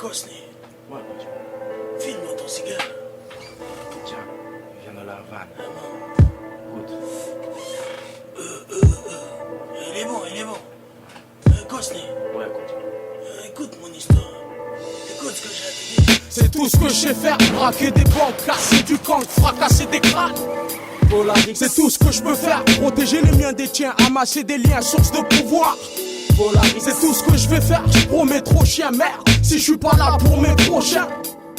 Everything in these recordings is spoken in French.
Cosney, Ouais, Kodja. file-moi ton cigare. Tiens, il vient de la Havane. Écoute. Il est bon, il est bon. Cosney, Ouais, Kodja. écoute mon histoire. Écoute ce que j'ai à te dire. C'est tout ce que je sais faire, braquer des banques, casser du camp, fracasser des crânes. C'est tout ce que je peux faire, protéger les miens des tiens, amasser des liens, source de pouvoir. C'est tout ce que je vais faire, je promets trop chien merde, si je suis pas là pour mes prochains.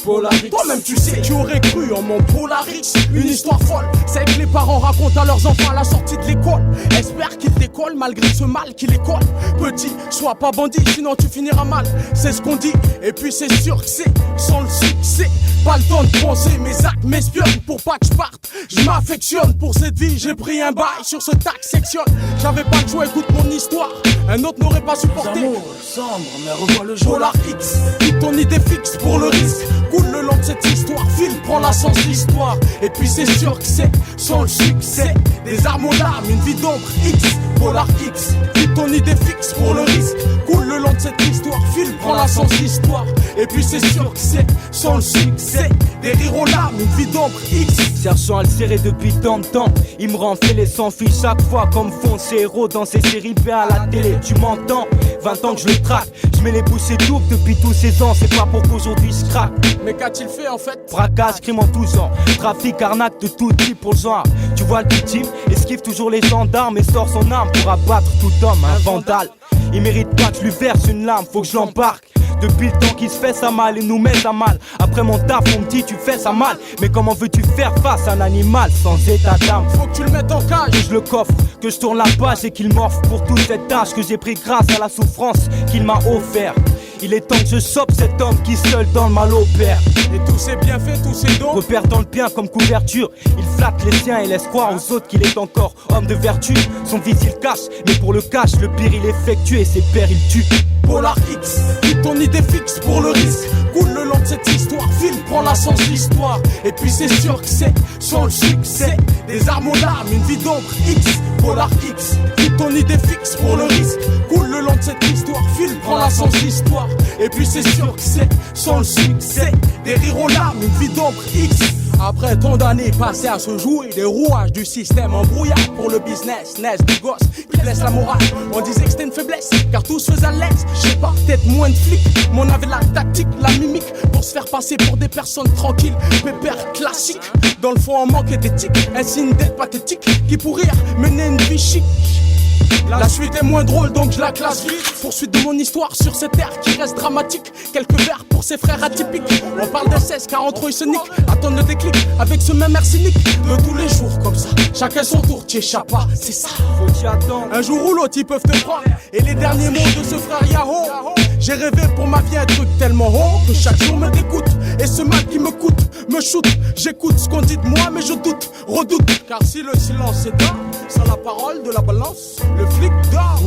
Toi-même tu sais, tu aurais cru en mon Polaris. Une histoire folle, celle que les parents racontent à leurs enfants à la sortie de l'école. Espère qu'ils décollent malgré ce mal qui les colle. Petit, sois pas bandit, sinon tu finiras mal. C'est ce qu'on dit, et puis c'est sûr que c'est sans le succès. Pas le temps de penser, mes actes m'espionnent pour pas que je parte. Je m'affectionne pour cette vie, j'ai pris un bail sur ce tac section. J'avais pas le choix, écoute mon histoire. Un autre n'aurait pas supporté. Amour sombre, mais revois le jour. Polar X, quitte ton idée fixe pour le risque. Coule le long de cette histoire, file, prends la sens l'histoire. Et puis c'est sûr que c'est sans le succès. Des armes aux larmes, une vie d'ombre X. Polar X, quitte ton idée fixe pour le risque. Coule le long de cette histoire, file, prends la sens l'histoire. Et puis c'est sûr que c'est sans le succès. Des rires aux larmes, une vie d'ombre X. Cherchant à le serrer depuis tant de temps, il me rend fêlé sans fil chaque fois comme font ces héros dans ces séries B à la télé. Tu m'entends, 20 ans que je le traque, je mets les bouchées doubles depuis tous ces ans, c'est pas pour qu'aujourd'hui je craque. Mais qu'a-t-il fait en fait? Braquage, crime en tous genres, trafic, arnaque de tout type pour le genre. Tu vois le victime, esquive toujours les gendarmes et sort son arme pour abattre tout homme, un vandale. Il mérite pas que je lui verse une larme, faut que je l'embarque. Depuis le temps qu'il se fait ça mal et nous met ça mal. Après mon taf on me dit tu fais ça mal. Mais comment veux-tu faire face à un animal sans état d'âme? Faut que tu le mettes en cage. Que je le coffre, que je tourne la page et qu'il m'offre pour toute cette tâche que j'ai pris grâce à la souffrance qu'il m'a offert. Il est temps que je chope cet homme qui seul dans le mal opère. Et tous ses bienfaits, tous ses dons, repère dans le bien comme couverture. Il flatte les siens et laisse croire aux autres qu'il est encore homme de vertu. Son vice il cache, mais pour le cash, le pire il effectue et ses pères il tue. Polar X, quitte ton idée fixe pour le risque. Coule le long de cette histoire, file, prends la sens l'histoire. Et puis c'est sûr que c'est sans le succès. Des armes aux larmes, une vie d'ombre X. Polar X, quitte ton idée fixe pour le risque. Coule le long de cette histoire, file, prends la sens l'histoire. Et puis c'est sûr que c'est sans le succès. Des rires aux larmes, une vie d'ombre X. Après tant d'années passées à se jouer des rouages du système embrouillard pour le business, naissent des gosses qui blessent la morale. On disait que c'était une faiblesse, car tous faisaient à l'aise. Je sais pas, peut-être moins de flics, mais on avait la tactique, la mimique pour se faire passer pour des personnes tranquilles, pépères classiques. Dans le fond, on manquait d'éthique, un signe d'être pathétique qui pour rire menait une vie chic. La suite est moins drôle donc je la classe vite. Poursuite de mon histoire sur cette ère qui reste dramatique. Quelques vers pour ses frères atypiques. On parle de 16 car entre eux ils se niquent. Attendent le déclic avec ce même air cynique. De tous les jours comme ça, chacun son tour, t'y échappes pas, c'est ça. Faut que j'attende. Un jour ou l'autre ils peuvent te prendre. Et les derniers mots de ce frère Yahoo. J'ai rêvé pour ma vie un truc tellement haut que chaque jour me dégoûte. Et ce mal qui me coûte, me shoot. J'écoute ce qu'on dit de moi mais je doute, redoute. Car si le silence est d'or, sans la parole de la balance, le flic dort.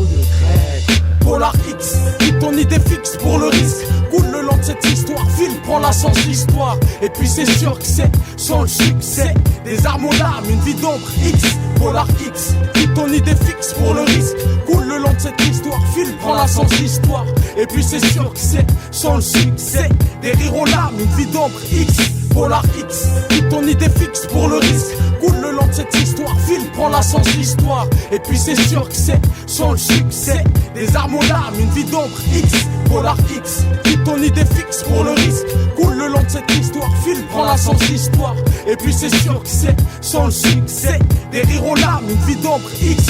Polar X, quitte ton idée fixe pour le risque. Coule le long de cette histoire, file, prends la sens l'histoire. Et puis c'est sûr que c'est sans le succès. Des armes aux larmes, une vie d'ombre X. Polar X, quitte ton idée fixe pour le risque. Coule le long de cette histoire, file, prends la sens l'histoire. Et puis c'est sûr que c'est sans le succès. Des rires aux larmes, une vie d'ombre X. Polar X, quitte ton idée fixe pour le risque. Coule le long de cette histoire, file, prends la sens l'histoire. Et puis c'est sûr que c'est sans le succès. Des armes aux larmes, une vie d'ombre X. Polar X, quitte ton idée fixe pour le risque. Coule le long de cette histoire, file, prends la sens l'histoire. Et puis c'est sûr que c'est sans le succès. Des rires aux larmes, une vie d'ombre X.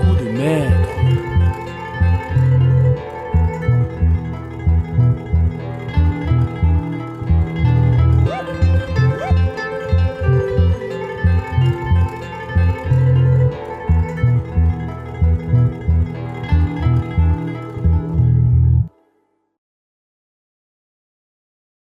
Coup de merde.